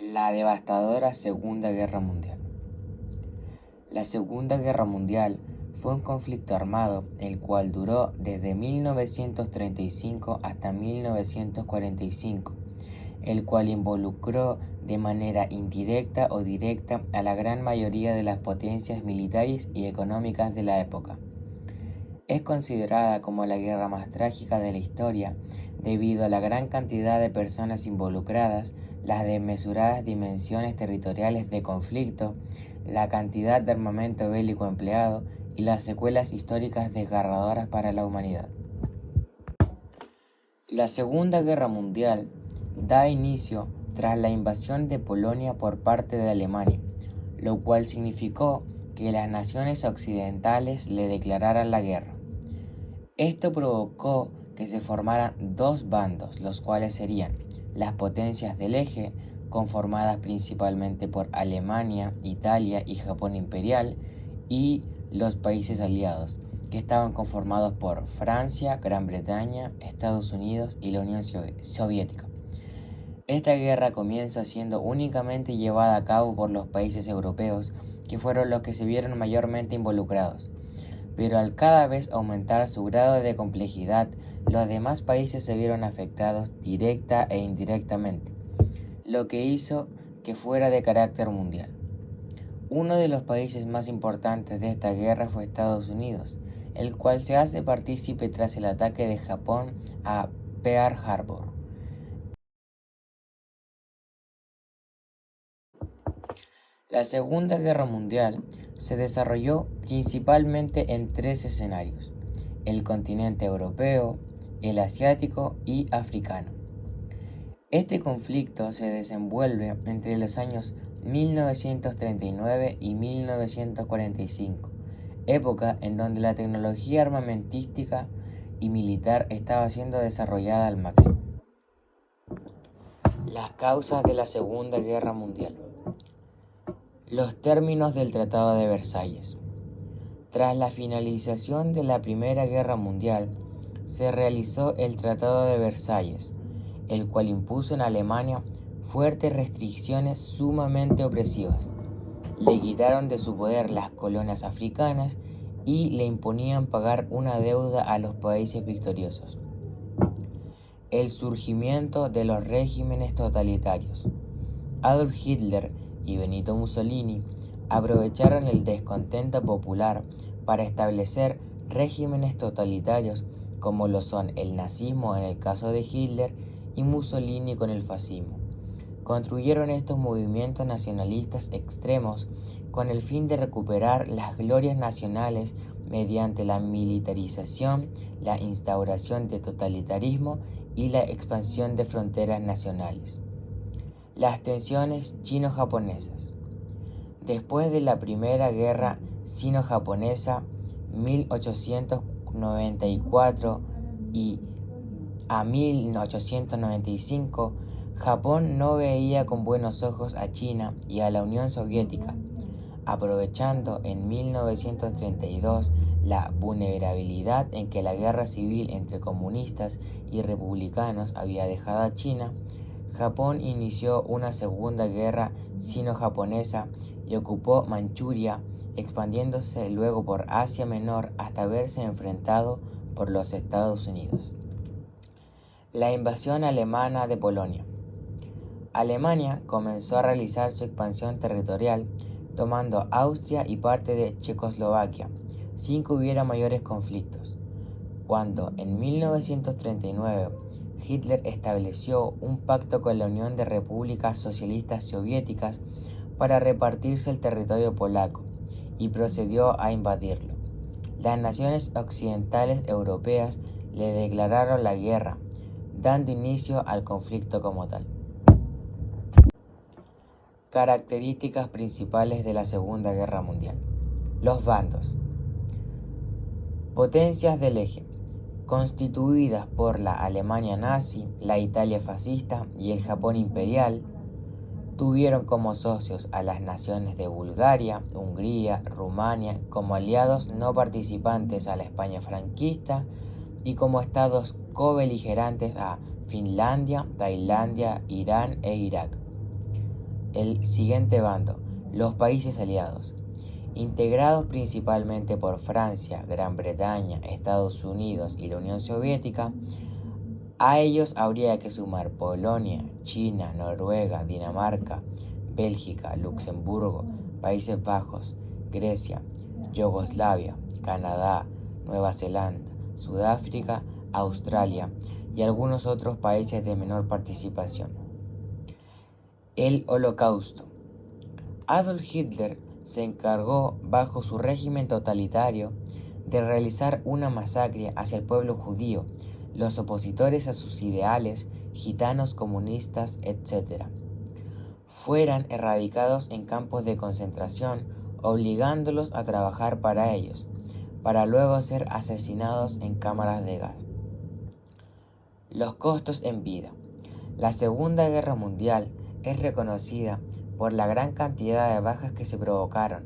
La devastadora Segunda Guerra Mundial. La Segunda Guerra Mundial fue un conflicto armado el cual duró desde 1935 hasta 1945, el cual involucró de manera indirecta o directa a la gran mayoría de las potencias militares y económicas de la época. Es considerada como la guerra más trágica de la historia debido a la gran cantidad de personas involucradas, las desmesuradas dimensiones territoriales de conflicto, la cantidad de armamento bélico empleado y las secuelas históricas desgarradoras para la humanidad. La Segunda Guerra Mundial da inicio tras la invasión de Polonia por parte de Alemania, lo cual significó que las naciones occidentales le declararan la guerra. Esto provocó que se formaran dos bandos, los cuales serían las potencias del eje, conformadas principalmente por Alemania, Italia y Japón imperial, y los países aliados, que estaban conformados por Francia, Gran Bretaña, Estados Unidos y la Unión Soviética. Esta guerra comienza siendo únicamente llevada a cabo por los países europeos, que fueron los que se vieron mayormente involucrados. Pero al cada vez aumentar su grado de complejidad, los demás países se vieron afectados directa e indirectamente, lo que hizo que fuera de carácter mundial. Uno de los países más importantes de esta guerra fue Estados Unidos, el cual se hace partícipe tras el ataque de Japón a Pearl Harbor. La Segunda Guerra Mundial se desarrolló principalmente en tres escenarios: el continente europeo, el asiático y africano. Este conflicto se desenvuelve entre los años 1939 y 1945, época en donde la tecnología armamentística y militar estaba siendo desarrollada al máximo. Las causas de la Segunda Guerra Mundial. Los términos del Tratado de Versalles. Tras la finalización de la Primera Guerra Mundial, se realizó el Tratado de Versalles, el cual impuso en Alemania fuertes restricciones sumamente opresivas. Le quitaron de su poder las colonias africanas y le imponían pagar una deuda a los países victoriosos. El surgimiento de los regímenes totalitarios. Adolf Hitler y Benito Mussolini aprovecharon el descontento popular para establecer regímenes totalitarios como lo son el nazismo en el caso de Hitler y Mussolini con el fascismo. Construyeron estos movimientos nacionalistas extremos con el fin de recuperar las glorias nacionales mediante la militarización, la instauración de totalitarismo y la expansión de fronteras nacionales. Las tensiones chino-japonesas. Después de la Primera Guerra Sino-Japonesa 1894 y a 1895, Japón no veía con buenos ojos a China y a la Unión Soviética. Aprovechando en 1932 la vulnerabilidad en que la guerra civil entre comunistas y republicanos había dejado a China, Japón inició una segunda guerra sino-japonesa y ocupó Manchuria, expandiéndose luego por Asia Menor hasta verse enfrentado por los Estados Unidos. La invasión alemana de Polonia. Alemania comenzó a realizar su expansión territorial, tomando Austria y parte de Checoslovaquia, sin que hubiera mayores conflictos. Cuando en 1939 Hitler estableció un pacto con la Unión de Repúblicas Socialistas Soviéticas para repartirse el territorio polaco y procedió a invadirlo. Las naciones occidentales europeas le declararon la guerra, dando inicio al conflicto como tal. Características principales de la Segunda Guerra Mundial. Los bandos. Potencias del eje, constituidas por la Alemania nazi, la Italia fascista y el Japón imperial, tuvieron como socios a las naciones de Bulgaria, Hungría, Rumania, como aliados no participantes a la España franquista y como estados cobeligerantes a Finlandia, Tailandia, Irán e Irak. el siguiente bando, los países aliados, integrados principalmente por Francia, Gran Bretaña, Estados Unidos y la Unión Soviética. A ellos habría que sumar Polonia, China, Noruega, Dinamarca, Bélgica, Luxemburgo, Países Bajos, Grecia, Yugoslavia, Canadá, Nueva Zelanda, Sudáfrica, Australia y algunos otros países de menor participación. El Holocausto. Adolf Hitler se encargó, bajo su régimen totalitario, de realizar una masacre hacia el pueblo judío, los opositores a sus ideales, gitanos, comunistas, etc. Fueran erradicados en campos de concentración, obligándolos a trabajar para ellos, para luego ser asesinados en cámaras de gas. Los costos en vida. La Segunda Guerra Mundial es reconocida por la gran cantidad de bajas que se provocaron,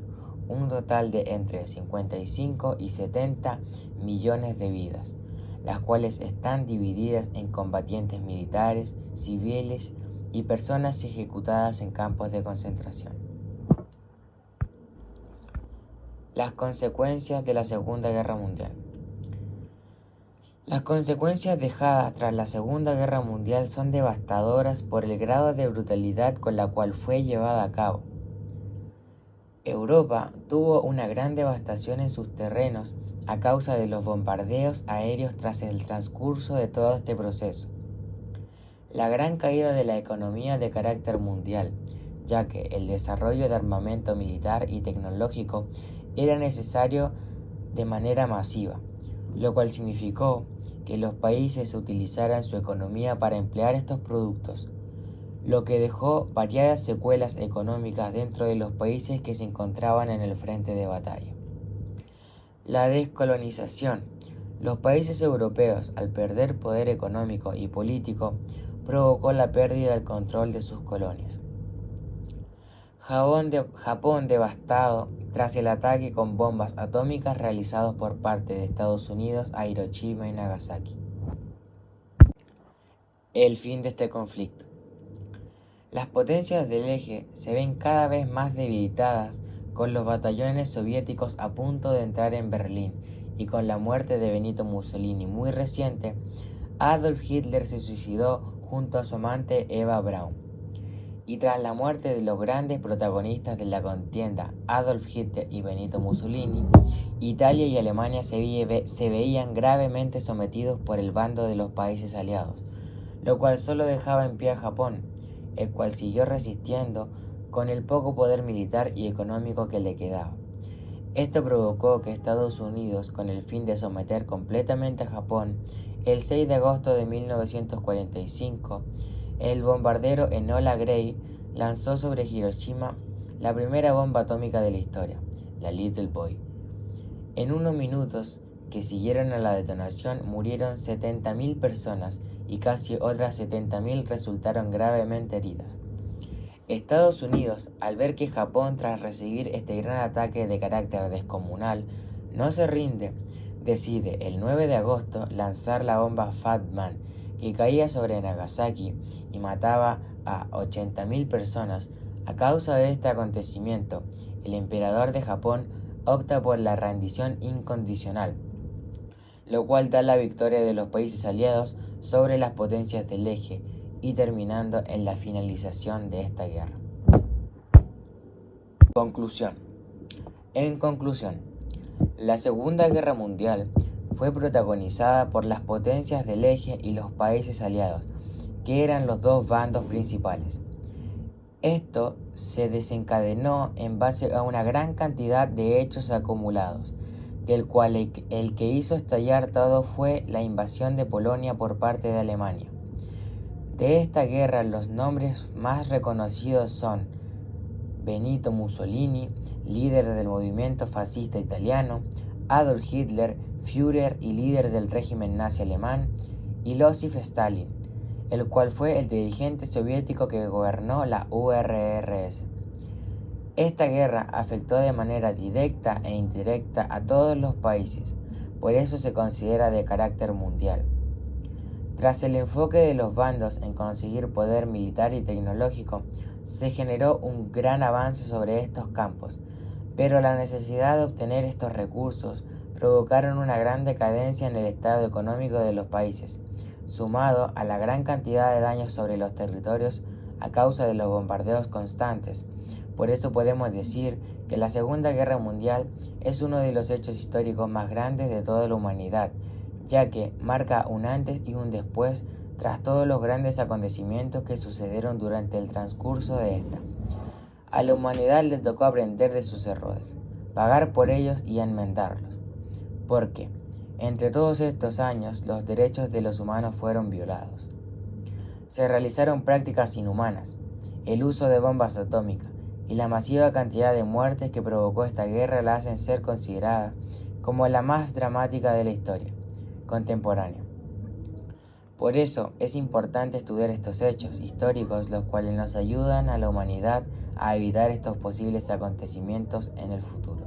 un total de entre 55 y 70 millones de vidas, las cuales están divididas en combatientes militares, civiles y personas ejecutadas en campos de concentración. Las consecuencias de la Segunda Guerra Mundial. Las consecuencias dejadas tras la Segunda Guerra Mundial son devastadoras por el grado de brutalidad con la cual fue llevada a cabo. Europa tuvo una gran devastación en sus terrenos a causa de los bombardeos aéreos tras el transcurso de todo este proceso. La gran caída de la economía de carácter mundial, ya que el desarrollo de armamento militar y tecnológico era necesario de manera masiva, lo cual significó que los países utilizaran su economía para emplear estos productos, lo que dejó variadas secuelas económicas dentro de los países que se encontraban en el frente de batalla. La descolonización. Los países europeos, al perder poder económico y político, provocó la pérdida del control de sus colonias. Japón devastado tras el ataque con bombas atómicas realizado por parte de Estados Unidos a Hiroshima y Nagasaki. El fin de este conflicto. Las potencias del eje se ven cada vez más debilitadas con los batallones soviéticos a punto de entrar en Berlín y con la muerte de Benito Mussolini muy reciente. Adolf Hitler se suicidó junto a su amante Eva Braun. Y tras la muerte de los grandes protagonistas de la contienda, Adolf Hitler y Benito Mussolini, Italia y Alemania se veían gravemente sometidos por el bando de los países aliados, lo cual solo dejaba en pie a Japón, el cual siguió resistiendo con el poco poder militar y económico que le quedaba. Esto provocó que Estados Unidos, con el fin de someter completamente a Japón, el 6 de agosto de 1945, el bombardero Enola Gray lanzó sobre Hiroshima la primera bomba atómica de la historia, la Little Boy. En unos minutos que siguieron a la detonación murieron 70.000 personas y casi otras 70.000 resultaron gravemente heridas. Estados Unidos, al ver que Japón, tras recibir este gran ataque de carácter descomunal, no se rinde, decide el 9 de agosto lanzar la bomba Fat Man, que caía sobre Nagasaki y mataba a 80.000 personas. A causa de este acontecimiento, el emperador de Japón opta por la rendición incondicional, lo cual da la victoria de los países aliados sobre las potencias del eje y terminando en la finalización de esta guerra. Conclusión. En conclusión, la Segunda Guerra Mundial fue protagonizada por las potencias del eje y los países aliados, que eran los dos bandos principales. Esto se desencadenó en base a una gran cantidad de hechos acumulados, del cual el que hizo estallar todo fue la invasión de Polonia por parte de Alemania. De esta guerra los nombres más reconocidos son Benito Mussolini, líder del movimiento fascista italiano, Adolf Hitler, Führer y líder del régimen nazi alemán, y Joseph Stalin, el cual fue el dirigente soviético que gobernó la URSS. Esta guerra afectó de manera directa e indirecta a todos los países, por eso se considera de carácter mundial. Tras el enfoque de los bandos en conseguir poder militar y tecnológico, se generó un gran avance sobre estos campos, pero la necesidad de obtener estos recursos provocaron una gran decadencia en el estado económico de los países, sumado a la gran cantidad de daños sobre los territorios a causa de los bombardeos constantes. Por eso podemos decir que la Segunda Guerra Mundial es uno de los hechos históricos más grandes de toda la humanidad, ya que marca un antes y un después tras todos los grandes acontecimientos que sucedieron durante el transcurso de esta. A la humanidad le tocó aprender de sus errores, pagar por ellos y enmendarlos, porque entre todos estos años los derechos de los humanos fueron violados. Se realizaron prácticas inhumanas, el uso de bombas atómicas y la masiva cantidad de muertes que provocó esta guerra la hacen ser considerada como la más dramática de la historia contemporánea. Por eso es importante estudiar estos hechos históricos, los cuales nos ayudan a la humanidad a evitar estos posibles acontecimientos en el futuro.